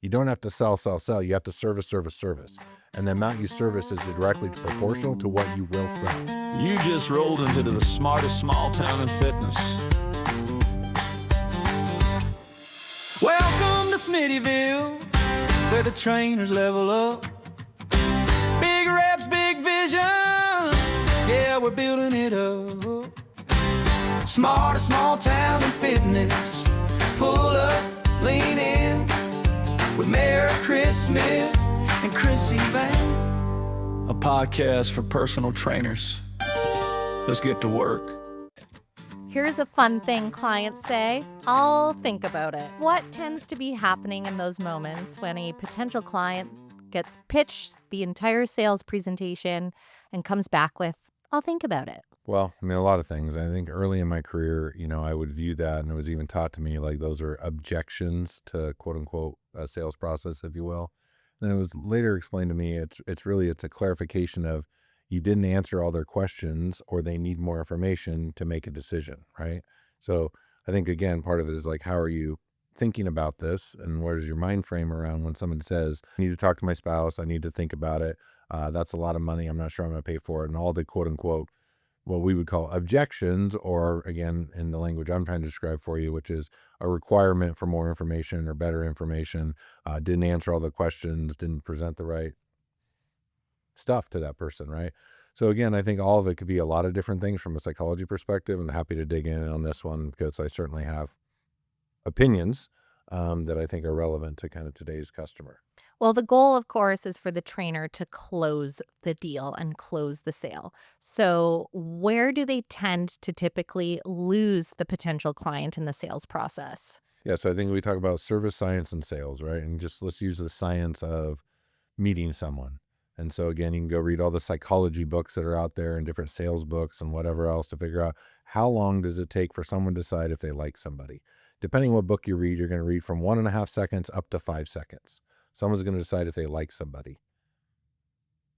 You don't have to sell. You have to service. And the amount you service is directly proportional to what you will sell. You just rolled into the smartest small town in fitness. Welcome to Smittyville, where the trainers level up. Big reps, big vision, yeah, we're building it up. Smartest small town in fitness. Pull up, lean in, with Mayor Chris Smith and Krissy Vann. A podcast for personal trainers. Let's get to work. Here's a fun thing clients say. I'll think about it. What tends to be happening in those moments when a potential client gets pitched the entire sales presentation and comes back with, I'll think about it? Well, I mean, a lot of things. I think early in my career, I would view that, and it was even taught to me, like those are objections to quote unquote a sales process, if you will. Then it was later explained to me, it's a clarification of you didn't answer all their questions or they need more information to make a decision, right? So I think, again, part of it is like, how are you thinking about this, and what is your mind frame around when someone says, I need to talk to my spouse, I need to think about it, that's a lot of money, I'm not sure I'm going to pay for it, and all the quote unquote what we would call objections, or again, in the language I'm trying to describe for you, which is a requirement for more information or better information, didn't answer all the questions, didn't present the right stuff to that person, right? So again, I think all of it could be a lot of different things from a psychology perspective. I'm happy to dig in on this one because I certainly have opinions that I think are relevant to kind of today's customer. Well, the goal, of course, is for the trainer to close the deal and close the sale. So where do they tend to typically lose the potential client in the sales process? Yeah, so I think we talk about service, science, and sales, right? And just let's use the science of meeting someone. And so again, you can go read all the psychology books that are out there and different sales books and whatever else to figure out how long does it take for someone to decide if they like somebody. Depending on what book you read, you're going to read from 1.5 seconds up to 5 seconds. Someone's going to decide if they like somebody.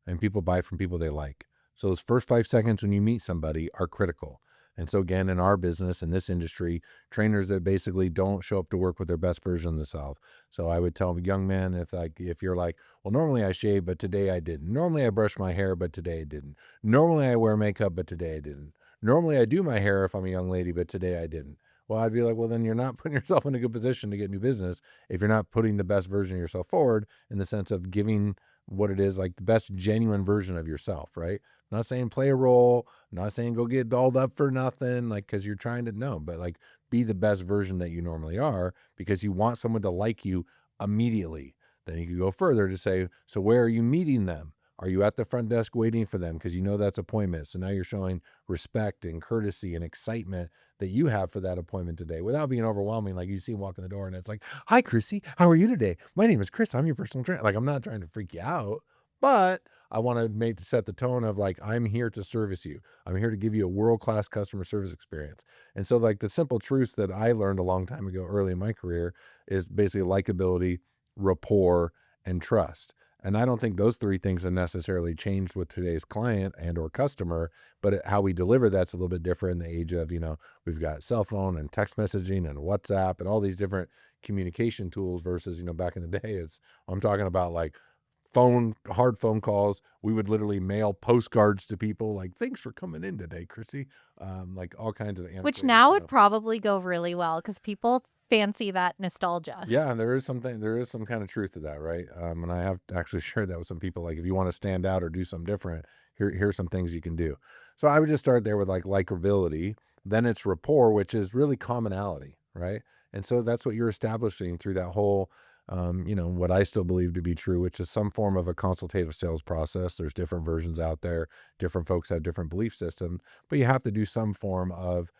And people buy from people they like. So those first 5 seconds when you meet somebody are critical. And so again, in our business, in this industry, trainers that basically don't show up to work with their best version of themselves. So I would tell a young man, if you're like, well, normally I shave, but today I didn't. Normally I brush my hair, but today I didn't. Normally I wear makeup, but today I didn't. Normally I do my hair if I'm a young lady, but today I didn't. Well, I'd be like, well, then you're not putting yourself in a good position to get new business if you're not putting the best version of yourself forward in the sense of giving what it is, like the best genuine version of yourself, right? I'm not saying play a role, I'm not saying go get dolled up for nothing, like, because you're trying to know, but like be the best version that you normally are because you want someone to like you immediately. Then you can go further to say, so where are you meeting them? Are you at the front desk waiting for them? Because you know that's appointment. So now you're showing respect and courtesy and excitement that you have for that appointment today without being overwhelming. Like you see him walk in the door and it's like, hi, Krissy, how are you today? My name is Chris. I'm your personal trainer. Like, I'm not trying to freak you out, but I want to set the tone of like, I'm here to service you. I'm here to give you a world-class customer service experience. And so like the simple truths that I learned a long time ago, early in my career, is basically likability, rapport, and trust. And I don't think those three things have necessarily changed with today's client and or customer, but how we deliver that's a little bit different in the age of, we've got cell phone and text messaging and WhatsApp and all these different communication tools versus, back in the day, I'm talking about like hard phone calls. We would literally mail postcards to people like, thanks for coming in today, Krissy. Like all kinds of Which now would probably go really well because people fancy that nostalgia. Yeah, and there is some kind of truth to that, right? And I have actually shared that with some people. Like, if you want to stand out or do something different, here's some things you can do. So I would just start there with like likability. Then it's rapport, which is really commonality, right? And so that's what you're establishing through that whole, what I still believe to be true, which is some form of a consultative sales process. There's different versions out there. Different folks have different belief systems, but you have to do some form of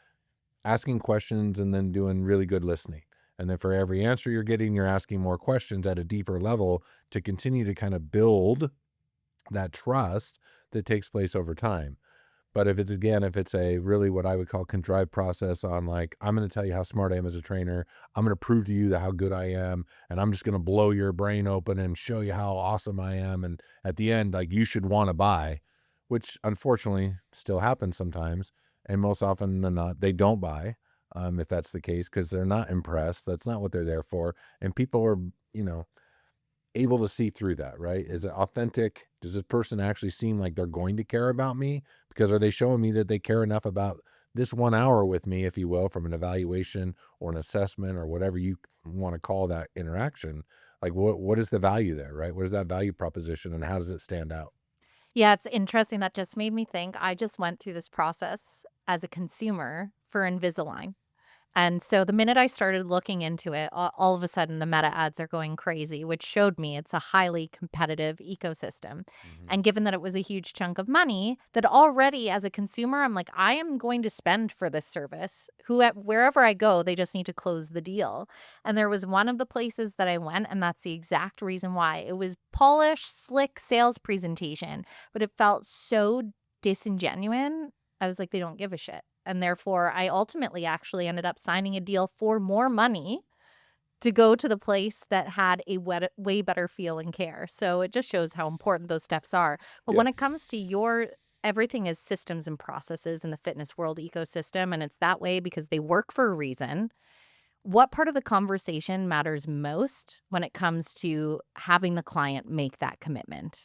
asking questions and then doing really good listening. And then for every answer you're getting, you're asking more questions at a deeper level to continue to kind of build that trust that takes place over time. But if it's a really what I would call contrived process on like, I'm going to tell you how smart I am as a trainer. I'm going to prove to you how good I am. And I'm just going to blow your brain open and show you how awesome I am. And at the end, like, you should want to buy, which unfortunately still happens sometimes. And most often than not, they don't buy, if that's the case, because they're not impressed. That's not what they're there for. And people are, able to see through that, right? Is it authentic? Does this person actually seem like they're going to care about me? Because are they showing me that they care enough about this 1 hour with me, if you will, from an evaluation or an assessment or whatever you want to call that interaction? Like what is the value there, right? What is that value proposition and how does it stand out? Yeah, it's interesting. That just made me think. I just went through this process as a consumer for Invisalign. And so the minute I started looking into it, all of a sudden the meta ads are going crazy, which showed me it's a highly competitive ecosystem. Hmm. And given that it was a huge chunk of money, that already as a consumer, I'm like, I am going to spend for this service. Wherever I go, they just need to close the deal. And there was one of the places that I went, and that's the exact reason why. It was polished, slick sales presentation, but it felt so disingenuine. I was like, they don't give a shit. And therefore, I ultimately actually ended up signing a deal for more money to go to the place that had a way better feel and care. So it just shows how important those steps are. But Yeah. when it comes to your everything is systems and processes in the fitness world ecosystem, and it's that way because they work for a reason. What part of the conversation matters most when it comes to having the client make that commitment?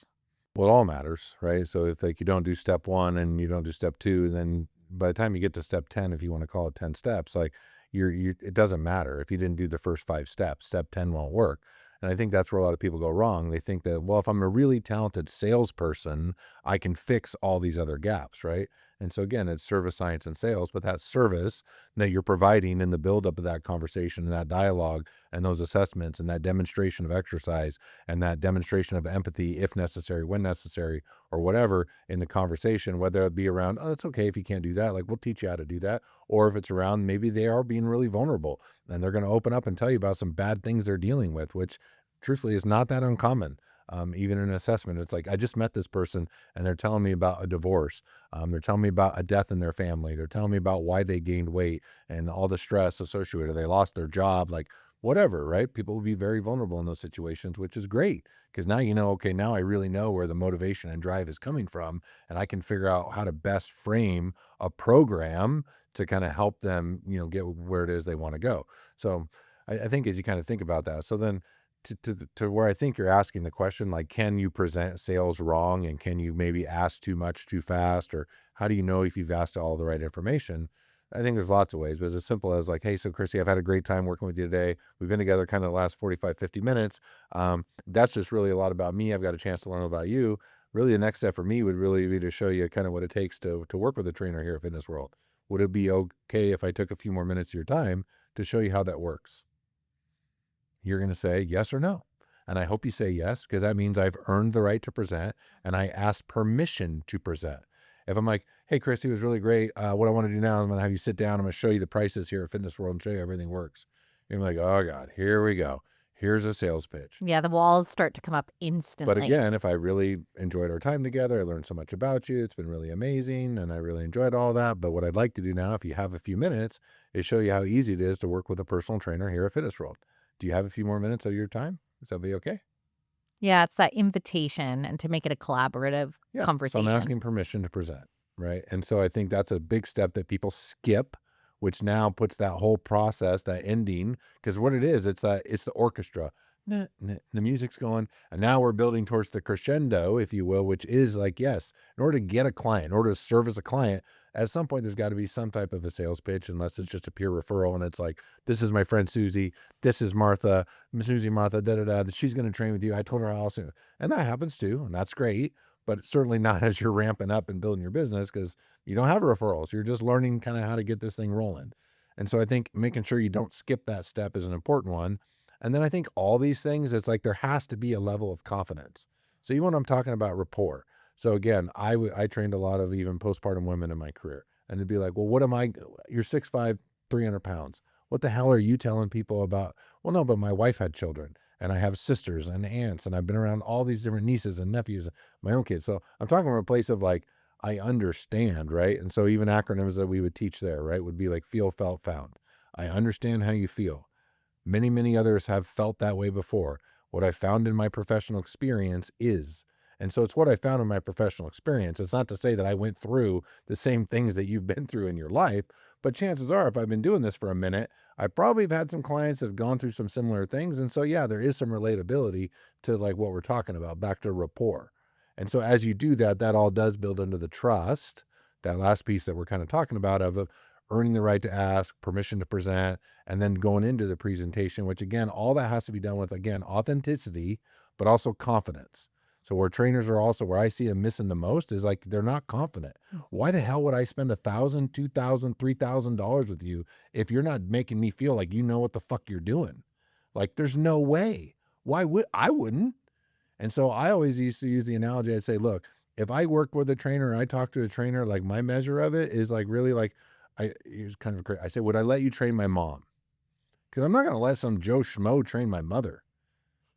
Well, it all matters, right? So if like you don't do step one and you don't do step two, then by the time you get to step 10, if you want to call it 10 steps, like it doesn't matter. If you didn't do the first 5 steps, step 10 won't work. And I think that's where a lot of people go wrong. They think that, well, if I'm a really talented salesperson, I can fix all these other gaps, right? And so again, it's service, science, and sales, but that service that you're providing in the buildup of that conversation and that dialogue and those assessments and that demonstration of exercise and that demonstration of empathy, if necessary, when necessary, or whatever in the conversation, whether it be around, oh, it's okay if you can't do that. Like, we'll teach you how to do that. Or if it's around, maybe they are being really vulnerable and they're going to open up and tell you about some bad things they're dealing with, which truthfully is not that uncommon. Even in an assessment, it's like, I just met this person and they're telling me about a divorce. They're telling me about a death in their family. They're telling me about why they gained weight and all the stress associated with it. They lost their job. Like, whatever, right? People will be very vulnerable in those situations, which is great because now you know, okay, now I really know where the motivation and drive is coming from, and I can figure out how to best frame a program to kind of help them, get where it is they want to go. So I think as you kind of think about that, so then to where I think you're asking the question, like, can you present sales wrong and can you maybe ask too much too fast, or how do you know if you've asked all the right information? I think there's lots of ways, but it's as simple as like, hey, so Krissy, I've had a great time working with you today. We've been together kind of the last 45, 50 minutes. That's just really a lot about me. I've got a chance to learn about you. Really, the next step for me would really be to show you kind of what it takes to work with a trainer here at Fitness World. Would it be okay if I took a few more minutes of your time to show you how that works? You're going to say yes or no. And I hope you say yes, because that means I've earned the right to present and I asked permission to present. If I'm like, hey, Krissy, it was really great. What I want to do now, I'm going to have you sit down. I'm going to show you the prices here at Fitness World and show you how everything works. You're like, oh God, here we go. Here's a sales pitch. Yeah, the walls start to come up But instantly. again, if I really enjoyed our time together, I learned so much about you. It's been really amazing. And I really enjoyed all that. But what I'd like to do now, if you have a few minutes, is show you how easy it is to work with a personal trainer here at Fitness World. Do you have a few more minutes of your time? Is that be okay? Yeah, it's that invitation and to make it a collaborative Yeah. So I'm conversation. asking permission to present, right? And so I think that's a big step that people skip, which now puts that whole process, that ending, because what it is, it's the orchestra. The music's going, and now we're building towards the crescendo, if you will, which is like, yes, in order to get a client, in order to serve as a client, at some point there's got to be some type of a sales pitch, unless it's just a pure referral, and it's like, this is my friend Susie, this is Martha, Susie, Martha, da da da, that she's going to train with you. I told her how also, and that happens too, and that's great, but certainly not as you're ramping up and building your business, because you don't have referrals. You're just learning kind of how to get this thing rolling. And so I think making sure you don't skip that step is an important one. And then I think all these things, it's like there has to be a level of confidence. So even when I'm talking about rapport. So again, I trained a lot of even postpartum women in my career. And it'd be like, well, what am I? You're 6'5", 300 pounds. What the hell are you telling people about? Well, no, but my wife had children and I have sisters and aunts and I've been around all these different nieces and nephews, my own kids. So I'm talking from a place of like, I understand, right? And so even acronyms that we would teach there, right, would be like feel, felt, found. I understand how you feel. Many, many others have felt that way before. What I found in my professional experience is, And so it's what I found in my professional experience. It's not to say that I went through the same things that you've been through in your life, but chances are, if I've been doing this for a minute, I probably have had some clients that have gone through some similar things. And so, yeah, there is some relatability to like what we're talking about, back to rapport. And so as you do that, that all does build into the trust, that last piece that we're kind of talking about of earning the right to ask, permission to present, and then going into the presentation, which again, all that has to be done with, again, authenticity, but also confidence. So where trainers are also, where I see them missing the most is like, they're not confident. Why the hell would I spend $1,000, $2,000, $3,000 with you if you're not making me feel like you know what the fuck you're doing? Like, there's no way. Why would I wouldn't? And so I always used to use the analogy. I'd say, look, if I work with a trainer or I talk to a trainer, like my measure of it is like really like, it was kind of crazy. I said, would I let you train my mom? Because I'm not going to let some Joe Schmo train my mother.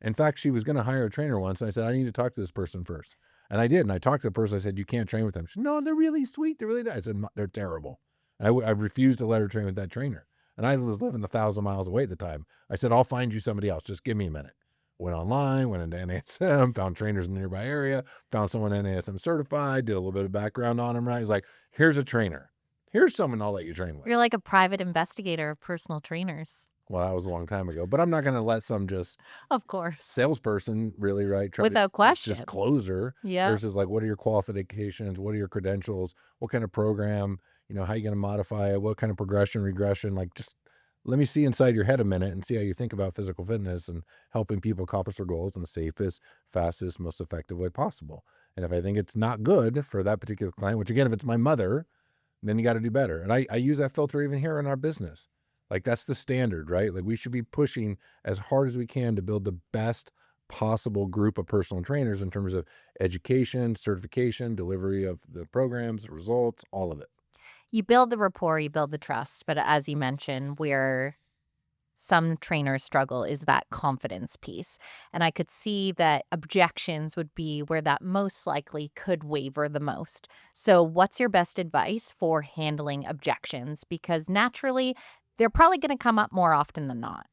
In fact, she was going to hire a trainer once. I said, I need to talk to this person first. And I did. And I talked to the person. I said, you can't train with them. She said, no, they're really sweet. They're really nice. I said, they're terrible. And I refused to let her train with that trainer. And I was living 1,000 miles away at the time. I said, I'll find you somebody else. Just give me a minute. Went online, went into NASM, found trainers in the nearby area, found someone NASM certified, did a little bit of background on him, right? He's like, here's a trainer. Here's someone I'll let you train with. You're like a private investigator of personal trainers. Well, that was a long time ago, but I'm not going to let some just Of course. salesperson really, right? Try Without to question. just close her Yeah. versus like, what are your qualifications? What are your credentials? What kind of program? You know, how are you going to modify it? What kind of progression, regression? Like, just let me see inside your head a minute and see how you think about physical fitness and helping people accomplish their goals in the safest, fastest, most effective way possible. And if I think it's not good for that particular client, which again, if it's my mother, then you got to do better. And I use that filter even here in our business. Like, that's the standard, right? Like, we should be pushing as hard as we can to build the best possible group of personal trainers in terms of education, certification, delivery of the programs, results, all of it. You build the rapport, you build the trust. But as you mentioned, where some trainers struggle is that confidence piece. And I could see that objections would be where that most likely could waver the most. So, what's your best advice for handling objections? Because naturally, they're probably going to come up more often than not.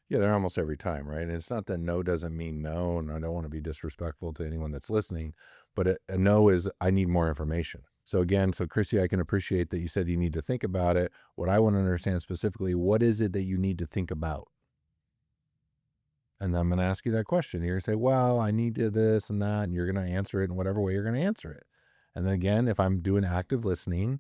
Yeah, they're almost every time, right? And it's not that no doesn't mean no, and I don't want to be disrespectful to anyone that's listening, but a no is I need more information. So again, so Krissy, I can appreciate that you said you need to think about it. What I want to understand specifically, what is it that you need to think about? And I'm going to ask you that question. You're going to say, well, I need to this and that, and you're going to answer it in whatever way you're going to answer it. And then again, if I'm doing active listening,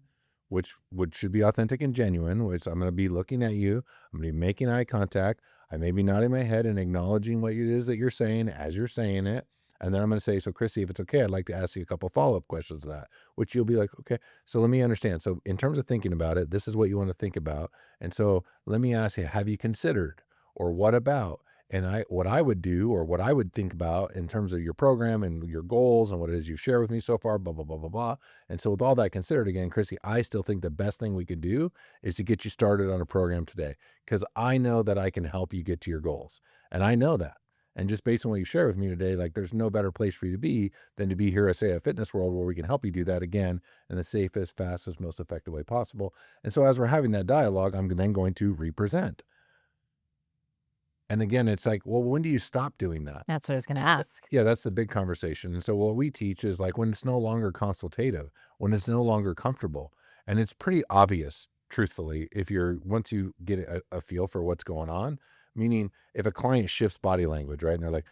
which should be authentic and genuine, which I'm going to be looking at you, I'm going to be making eye contact. I may be nodding my head and acknowledging what it is that you're saying as you're saying it. And then I'm going to say, so Krissy, if it's okay, I'd like to ask you a couple follow-up questions to that, which you'll be like, okay, so let me understand. So in terms of thinking about it, this is what you want to think about. And so let me ask you, have you considered, or what about? And what I would do, or what I would think about in terms of your program and your goals and what it is you've shared with me so far, blah, blah, blah, blah, blah. And so with all that considered, again, Krissy, I still think the best thing we could do is to get you started on a program today, because I know that I can help you get to your goals. And I know that. And just based on what you share with me today, like, there's no better place for you to be than to be here at, say, a fitness world where we can help you do that again in the safest, fastest, most effective way possible. And so as we're having that dialogue, I'm then going to represent. And again, it's like, well, when do you stop doing that? That's what I was going to ask. Yeah, that's the big conversation. And so what we teach is like when it's no longer consultative, when it's no longer comfortable. And it's pretty obvious, truthfully, once you get a feel for what's going on, meaning if a client shifts body language, right? And they're like,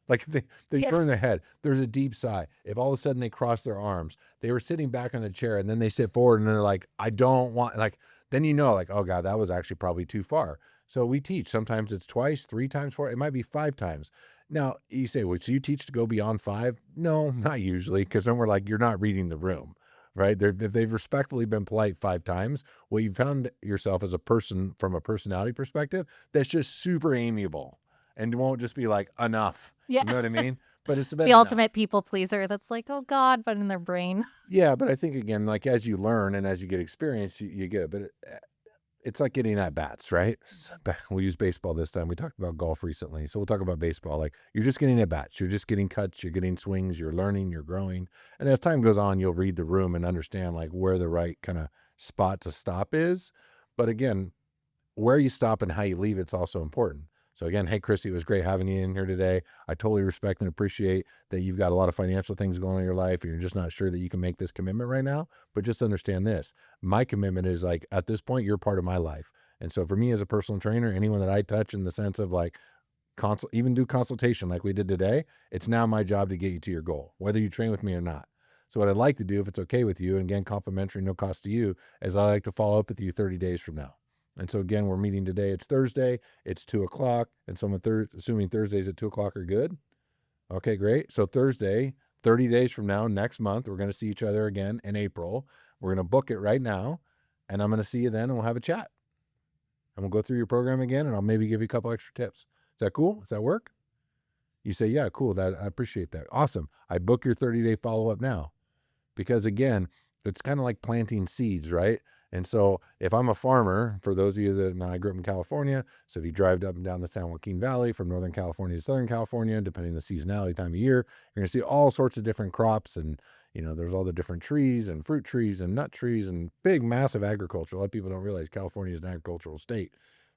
like if they turn their head, there's a deep sigh. If all of a sudden they cross their arms, they were sitting back on the chair and then they sit forward and they're like, I don't want, like, then you know, like, oh God, that was actually probably too far. So we teach, sometimes it's twice, 3 times, 4, it might be 5 times. Now you say, well, so you teach to go beyond 5? No, not usually. Cause then we're like, you're not reading the room, right? If they've respectfully been polite 5 times, well, you found yourself as a person from a personality perspective, that's just super amiable and won't just be like, enough. Yeah. You know what I mean? But it's about The ultimate people pleaser that's like, oh God, but in their brain. Yeah, but I think again, like as you learn and as you get experience, you get it. But it's like getting at bats, right? We'll use baseball this time. We talked about golf recently, so we'll talk about baseball. Like, you're just getting at bats, you're just getting cuts, you're getting swings, you're learning, you're growing. And as time goes on, you'll read the room and understand like where the right kind of spot to stop is. But again, where you stop and how you leave, it's also important. So again, hey, Krissy, it was great having you in here today. I totally respect and appreciate that you've got a lot of financial things going on in your life and you're just not sure that you can make this commitment right now. But just understand this. My commitment is like, at this point, you're part of my life. And so for me as a personal trainer, anyone that I touch in the sense of like even do consultation like we did today, it's now my job to get you to your goal, whether you train with me or not. So what I'd like to do, if it's okay with you, and again, complimentary, no cost to you, is I like to follow up with you 30 days from now. And so again, we're meeting today. It's Thursday. It's 2:00. And so I'm assuming Thursdays at 2:00 are good. Okay, great. So Thursday, 30 days from now, next month, we're going to see each other again in April. We're going to book it right now. And I'm going to see you then and we'll have a chat. And we'll go through your program again and I'll maybe give you a couple extra tips. Is that cool? Does that work? You say, yeah, cool. I appreciate that. Awesome. I book your 30-day follow-up now. Because again, it's kind of like planting seeds, right? And so if I'm a farmer, for those of you that I grew up in California, so if you drive up and down the San Joaquin Valley from Northern California to Southern California, depending on the seasonality time of year, you're going to see all sorts of different crops. And, there's all the different trees and fruit trees and nut trees and big, massive agriculture. A lot of people don't realize California is an agricultural state.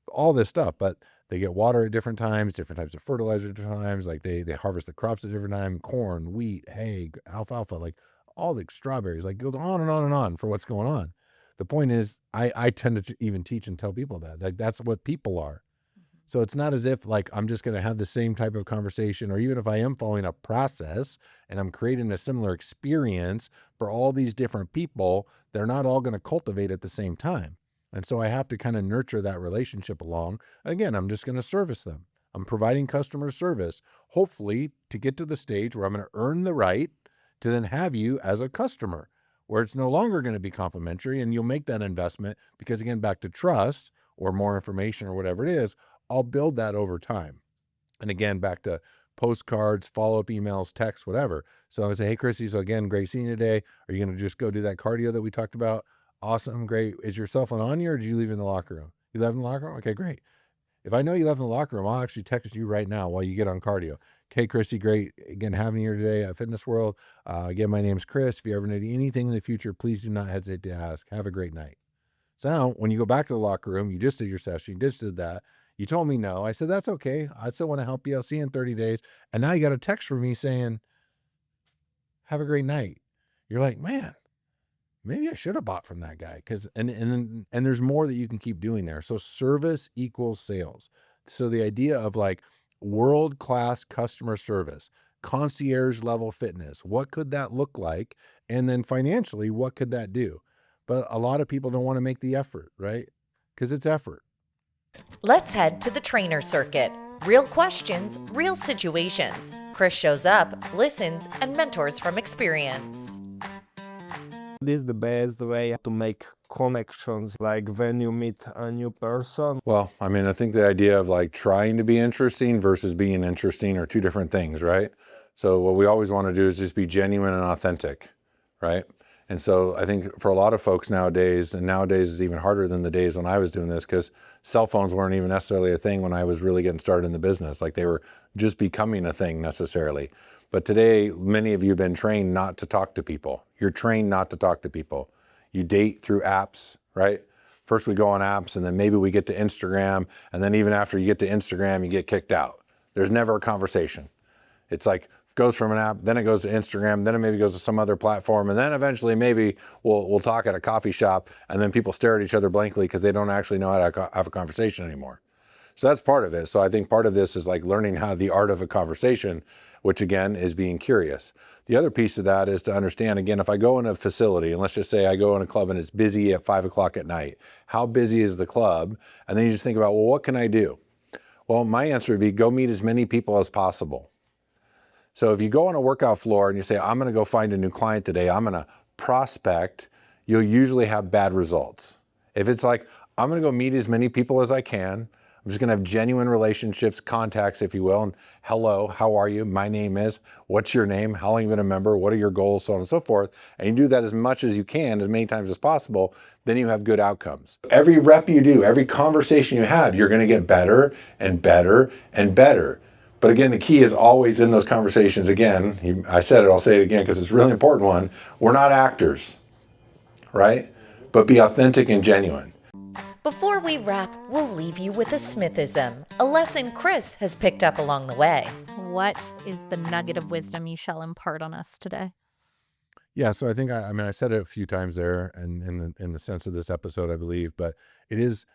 All this stuff, but they get water at different times, different types of fertilizer at different times. Like they harvest the crops at different times, corn, wheat, hay, alfalfa, like all the strawberries, like it goes on and on and on for what's going on. The point is, I tend to even teach and tell people that, like, that's what people are. So it's not as if like I'm just going to have the same type of conversation, or even if I am following a process and I'm creating a similar experience for all these different people, they're not all going to cultivate at the same time. And so I have to kind of nurture that relationship along. Again, I'm just going to service them. I'm providing customer service, hopefully to get to the stage where I'm going to earn the right to then have you as a customer, where it's no longer going to be complimentary and you'll make that investment because, again, back to trust or more information or whatever it is, I'll build that over time. And again, back to postcards, follow-up emails, texts, whatever. So I would say, hey, Krissy, so again, great seeing you today. Are you going to just go do that cardio that we talked about? Awesome, great. Is your cell phone on you or did you leave it in the locker room? You left in the locker room? Okay, great. If I know you left in the locker room, I'll actually text you right now while you get on cardio. Okay, Krissy, great. Again, having you here today at Fitness World. Again, my name's Chris. If you ever need anything in the future, please do not hesitate to ask. Have a great night. So now, when you go back to the locker room, you just did your session, you just did that. You told me no. I said, that's okay. I still want to help you. I'll see you in 30 days. And now you got a text from me saying, have a great night. You're like, man, maybe I should have bought from that guy. And there's more that you can keep doing there. So service equals sales. So the idea of like world-class customer service, concierge level fitness, what could that look like? And then financially, what could that do? But a lot of people don't want to make the effort, right? Because it's effort. Let's head to the trainer circuit. Real questions, real situations. Chris shows up, listens, and mentors from experience. This is the best way to make connections, like when you meet a new person. Well, I mean, I think the idea of like trying to be interesting versus being interesting are two different things, right? So what we always want to do is just be genuine and authentic, right? And so I think for a lot of folks nowadays, and nowadays is even harder than the days when I was doing this, because cell phones weren't even necessarily a thing when I was really getting started in the business. Like they were just becoming a thing necessarily. But today, many of you have been trained not to talk to people. You're trained not to talk to people. You date through apps, right? First we go on apps and then maybe we get to Instagram. And then even after you get to Instagram, you get kicked out. There's never a conversation. It's like, goes from an app, then it goes to Instagram, then it maybe goes to some other platform, and then eventually maybe we'll talk at a coffee shop, and then people stare at each other blankly because they don't actually know how to have a conversation anymore. So that's part of it. So I think part of this is like learning how the art of a conversation, which again is being curious. The other piece of that is to understand, again, if I go in a facility, and let's just say I go in a club and it's busy at 5 o'clock at night, how busy is the club? And then you just think about, well, what can I do? Well, my answer would be go meet as many people as possible. So if you go on a workout floor and you say, I'm going to go find a new client today, I'm going to prospect, you'll usually have bad results. If it's like, I'm going to go meet as many people as I can, I'm just going to have genuine relationships, contacts, if you will, and hello, how are you? My name is, what's your name? How long have you been a member? What are your goals? So on and so forth. And you do that as much as you can, as many times as possible, then you have good outcomes. Every rep you do, every conversation you have, you're going to get better and better and better. But again, the key is always in those conversations. Again, I said it, I'll say it again because it's a really important one. We're not actors, right? But be authentic and genuine. Before we wrap, we'll leave you with a Smithism, a lesson Chris has picked up along the way. What is the nugget of wisdom you shall impart on us today? Yeah, so I think I mean I said it a few times there, and in the sense of this episode, I believe, but it is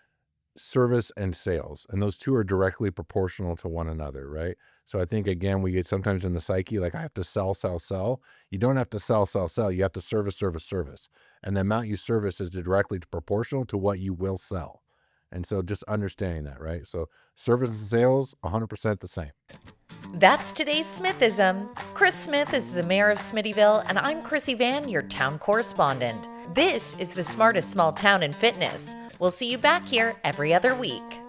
service and sales, and those two are directly proportional to one another, right? So I think again we get sometimes in the psyche like I have to sell, sell, sell. You don't have to sell, sell, sell. You have to service, service, service, and the amount you service is directly proportional to what you will sell. And so just understanding that, right? So service and sales, 100% the same. That's today's Smithism. Chris Smith is the mayor of Smittyville, and I'm Krissy Vann, your town correspondent. This is the smartest small town in fitness. We'll see you back here every other week.